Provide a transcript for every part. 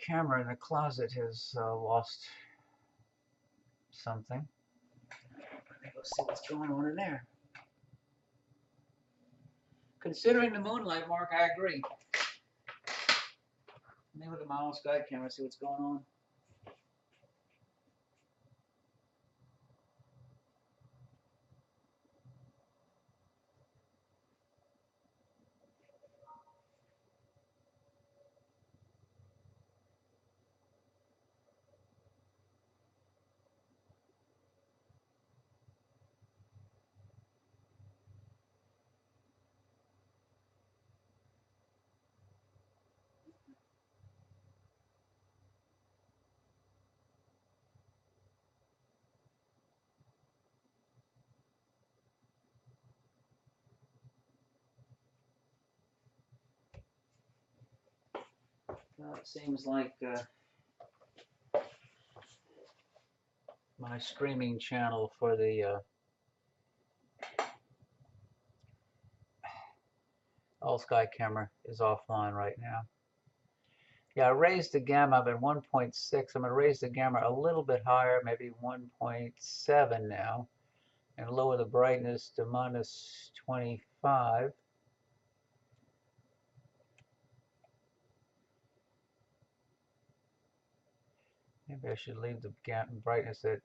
camera in the closet has lost something. Let me go see what's going on in there. Considering the moonlight, Mark, I agree. Let me look at my own sky camera, see what's going on. Well, it seems like my streaming channel for the all sky camera is offline right now. Yeah, I raised the gamma up at 1.6. I'm going to raise the gamma a little bit higher, maybe 1.7 now, and lower the brightness to minus 25. Maybe I should leave the brightness at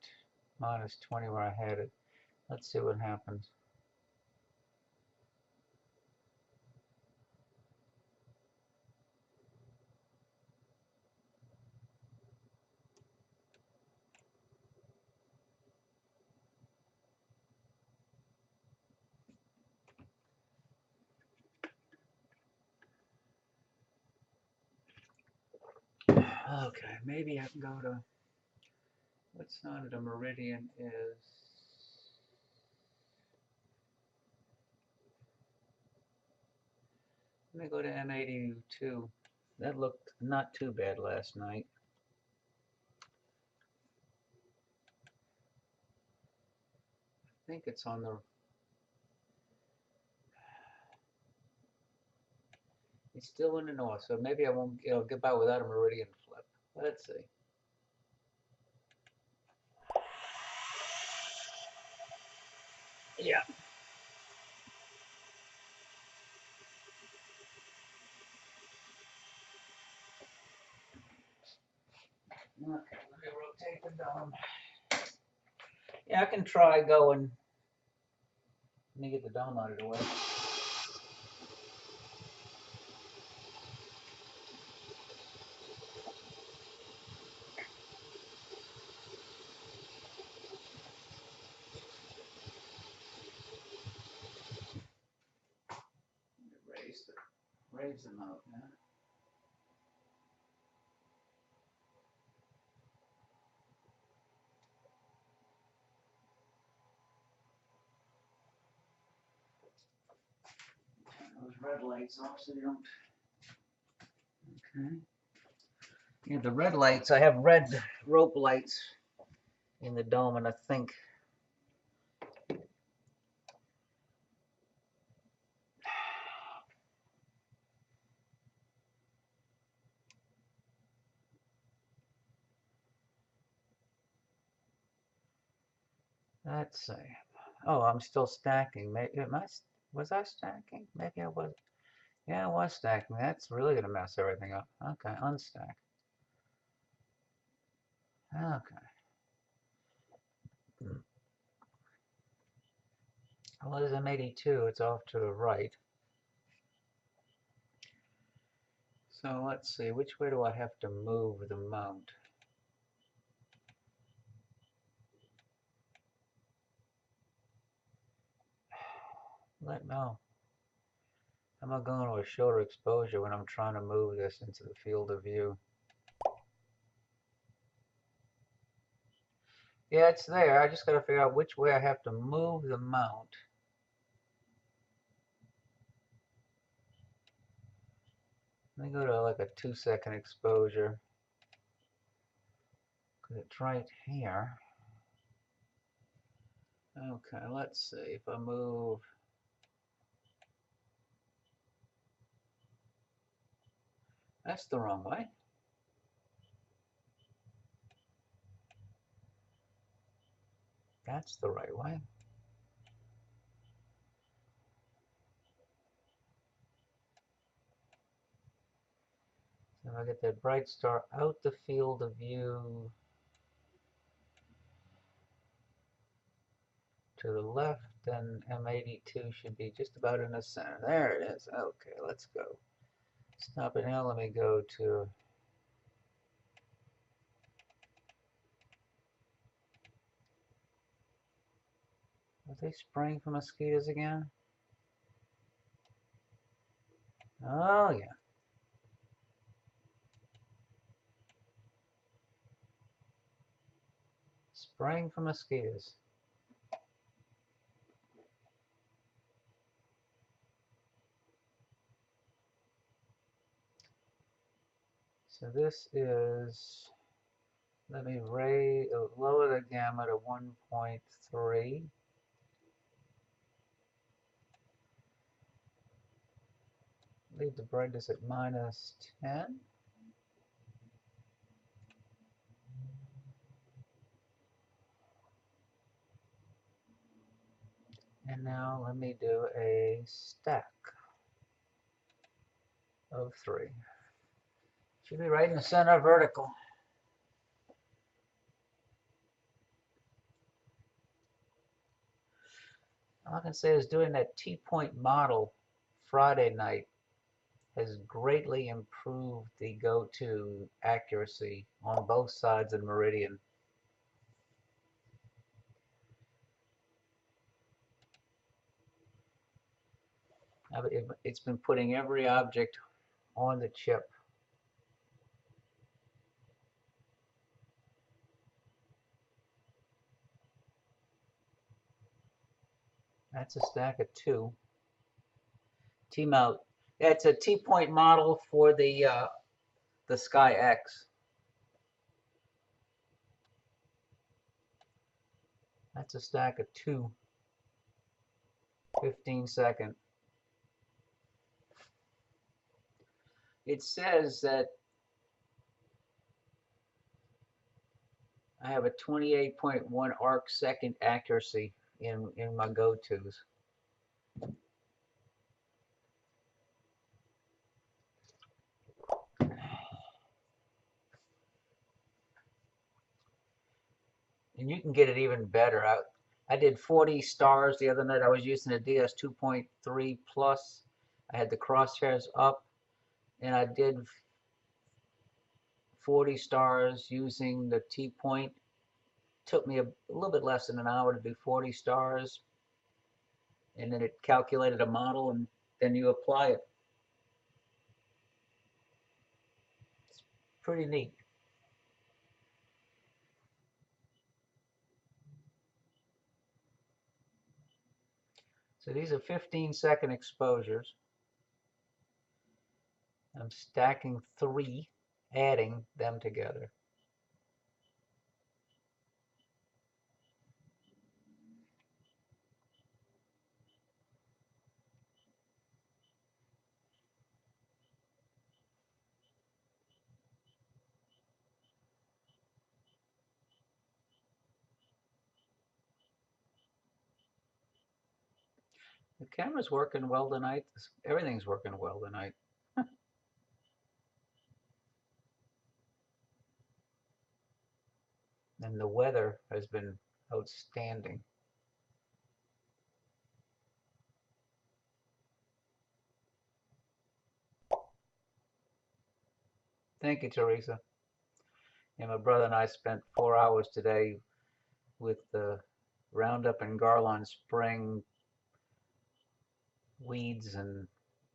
minus 20 where I had it. Let's see what happens. Okay, maybe I can go to, what side of the meridian is, let me go to M82. That looked not too bad last night. I think it's on the, it's still in the north, so maybe I won't, get by without a meridian flip. Let's see. Yeah. Okay, let me rotate the dome. Yeah, I can try going. Let me get the dome out of the way. Raise them out now. Those red lights off so they don't. Okay. Yeah, the red lights, I have red rope lights in the dome, and I think let's see. Oh, I'm still stacking. Maybe was I stacking? Maybe I was. Yeah, I was stacking. That's really gonna mess everything up. Okay, unstack. Okay. Well, there's M82. It's off to the right. So let's see. Which way do I have to move the mount? Let know. I'm not going to a shorter exposure when I'm trying to move this into the field of view. Yeah, it's there. I just got to figure out which way I have to move the mount. Let me go to like a 2-second exposure, because it's right here. Okay, let's see if I move. That's the wrong way. That's the right way. So if I get that bright star out the field of view to the left, then M82 should be just about in the center. There it is. Okay, let's go. Stop it now. Let me go to are they spraying for mosquitoes again? Oh, yeah. Spraying for mosquitoes. So this is, let me lower the gamma to 1.3. Leave the brightness at -10. And now let me do a stack of 3. Should be right in the center, vertical. All I can say is doing that T-point model Friday night has greatly improved the go-to accuracy on both sides of the meridian. It's been putting every object on the chip. That's a stack of 2. T-mount. It's a T-point model for the Sky X. That's a stack of 2. 15-second. It says that I have a 28.1 arc second accuracy in my go-tos. And you can get it even better. I did 40 stars the other night. I was using a DS2.3 plus. I had the crosshairs up, and I did 40 stars using the T-point. Took me a little bit less than an hour to do 40 stars, and then it calculated a model, and then you apply it. It's pretty neat. So these are 15-second exposures. I'm stacking 3, adding them together. The camera's working well tonight. Everything's working well tonight. And the weather has been outstanding. Thank you, Teresa. And my brother and I spent 4 hours today with the Roundup and Garland spraying weeds and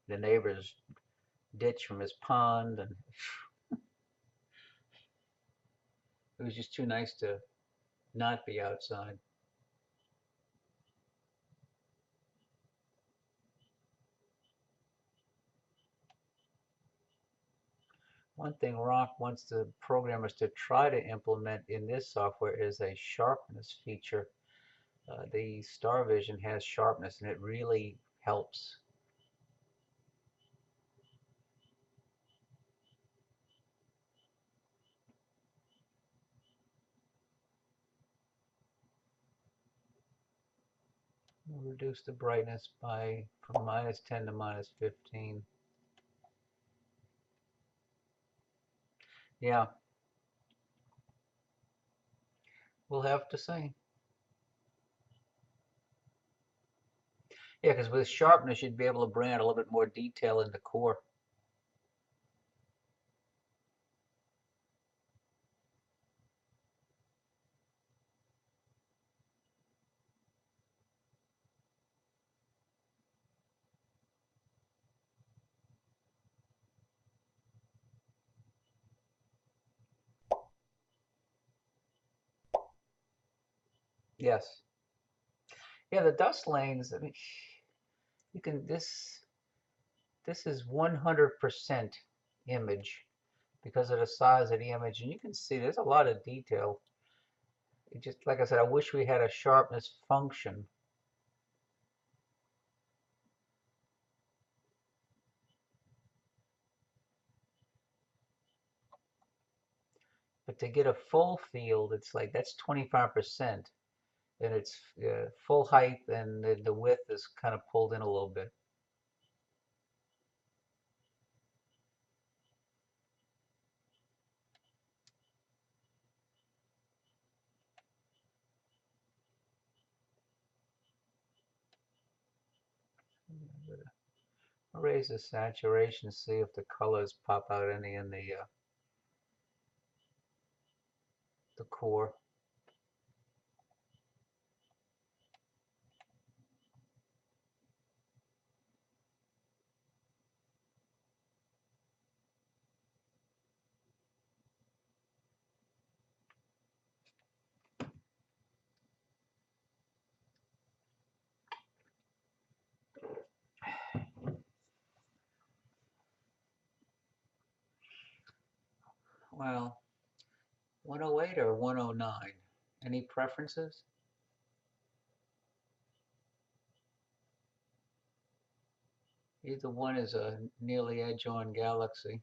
the neighbor's ditch from his pond, and it was just too nice to not be outside. One thing Rock wants the programmers to try to implement in this software is a sharpness feature. The StarVision has sharpness, and it really helps. We'll reduce the brightness by from -10 to -15. Yeah, we'll have to see. Yeah, because with sharpness, you'd be able to bring out a little bit more detail in the core. Yes. Yeah, the dust lanes, I mean, you can, this is 100% image because of the size of the image, and you can see there's a lot of detail. It just, like I said, I wish we had a sharpness function. But to get a full field, it's like that's 25%, and it's full height, and the width is kind of pulled in a little bit. I'll raise the saturation, see if the colors pop out any in the core. Well, 108 or 109? Any preferences? Either one is a nearly edge-on galaxy.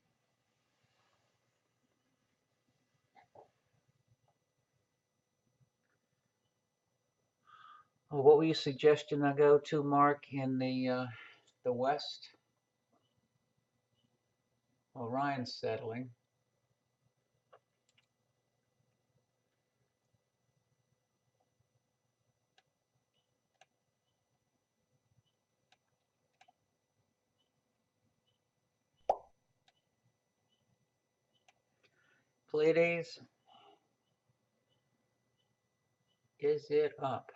Oh, what were you suggesting I go to, Mark, in the west? Orion's settling. Pleiades, is it up?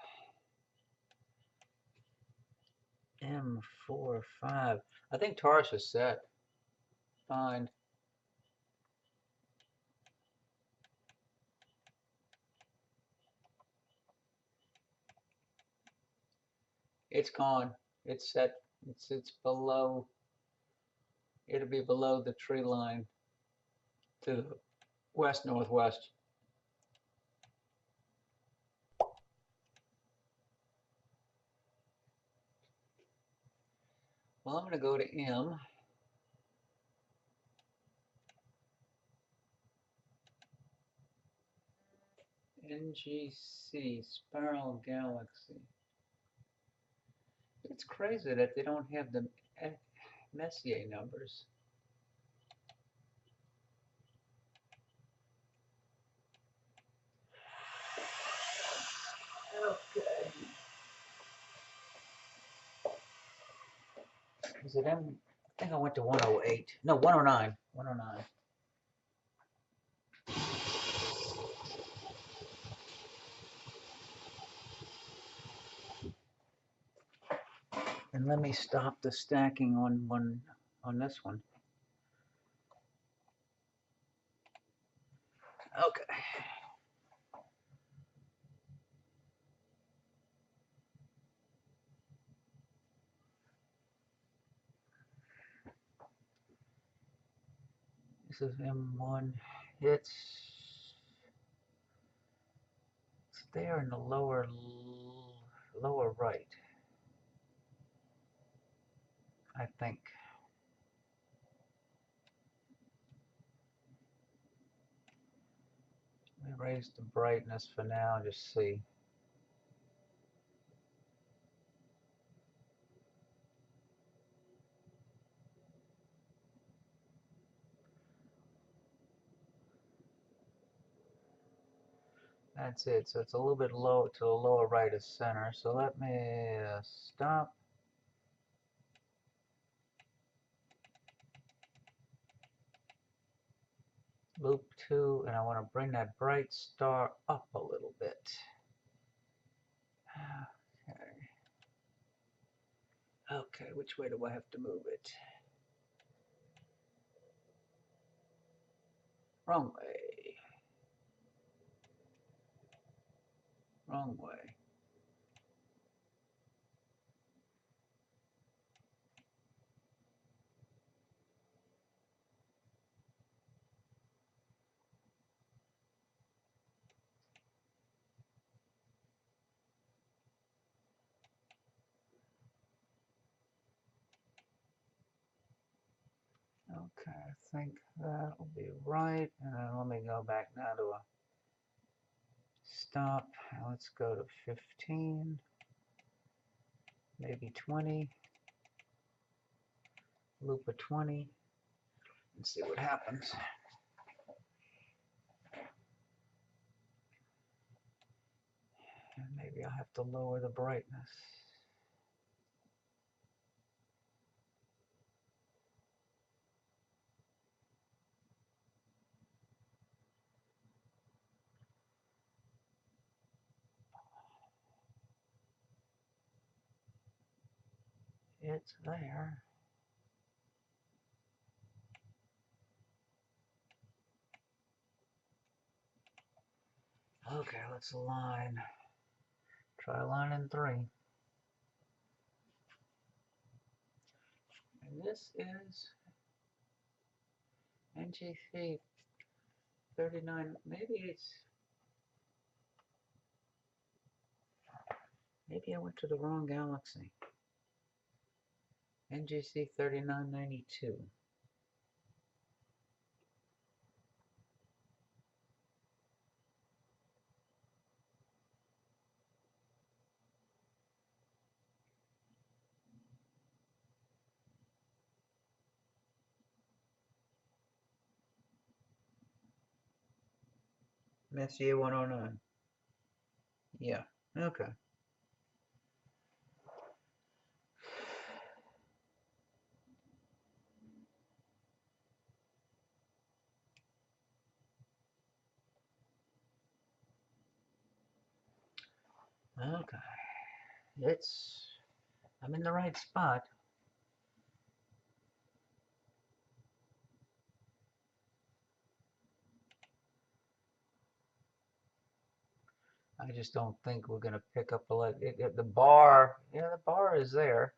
M45. I think Taurus is set. Fine. It's gone. It's set. It's below. It'll be below the tree line to the west northwest. Well, I'm going to go to M. NGC, Spiral Galaxy. It's crazy that they don't have the Messier numbers. Okay. Is it M? I think I went to 108. No, 109. 109. And let me stop the stacking on this one. Okay. This is M1. It's there in the lower right, I think. Let me raise the brightness for now and just see. That's it. So it's a little bit low to the lower right of center. So let me stop. Loop 2, and I want to bring that bright star up a little bit. Okay. Okay, which way do I have to move it? Wrong way. Wrong way. Okay, I think that'll be right. And then let me go back now to a stop. Let's go to 15, maybe 20. Loop a 20 and see what happens. And maybe I'll have to lower the brightness. It's there. Okay, let's align. Try line in 3. And this is NGC 39. Maybe I went to the wrong galaxy. NGC 3992. Messier 109. Yeah, okay. Okay. I'm in the right spot. I just don't think we're going to pick up the bar. Yeah, the bar is there.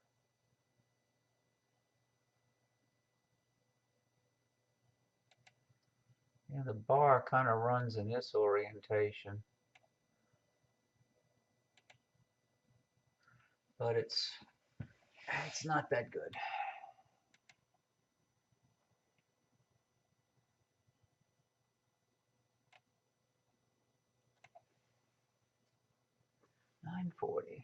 Yeah, the bar kind of runs in this orientation. But it's not that good. $9.40.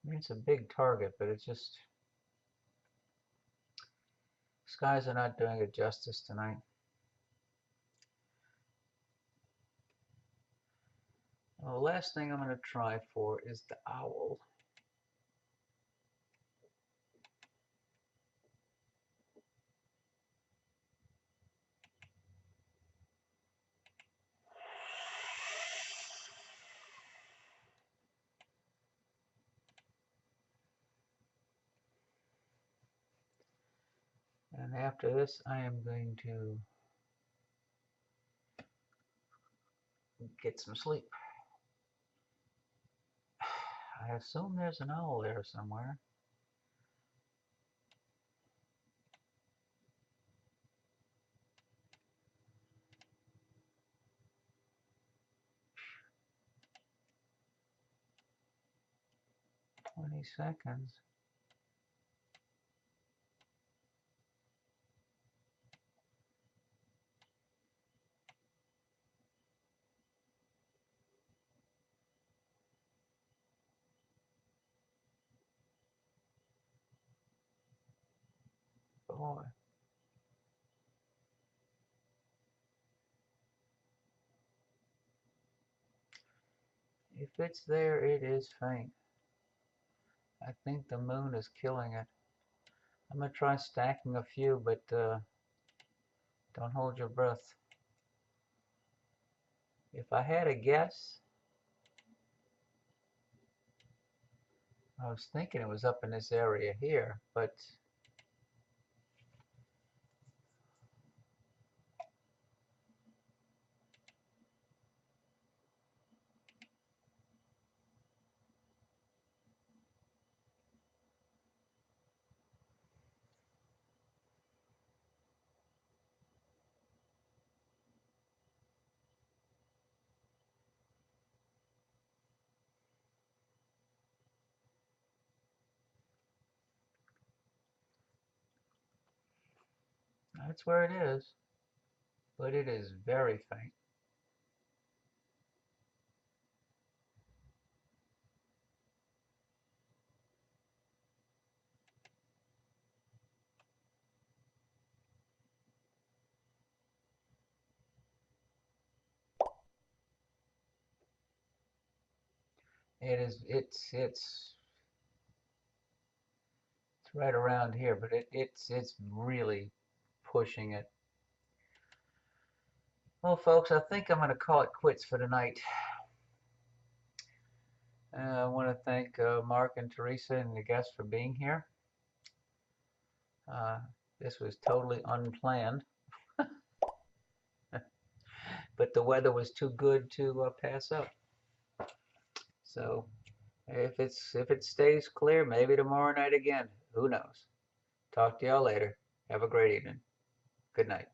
I mean, it's a big target, but it's just skies are not doing it justice tonight. Well, the last thing I'm going to try for is the owl. And after this, I am going to get some sleep. I assume there's an owl there somewhere. $20. Boy. If it's there, it is faint. I think the moon is killing it. I'm going to try stacking a few, but don't hold your breath. If I had a guess, I was thinking it was up in this area here, but that's where it is. But it is very faint. It's right around here, but it's really pushing it. Well, folks, I think I'm going to call it quits for tonight. I want to thank Mark and Teresa and the guests for being here. This was totally unplanned, but the weather was too good to pass up. So if it stays clear, maybe tomorrow night again. Who knows? Talk to y'all later. Have a great evening. Good night.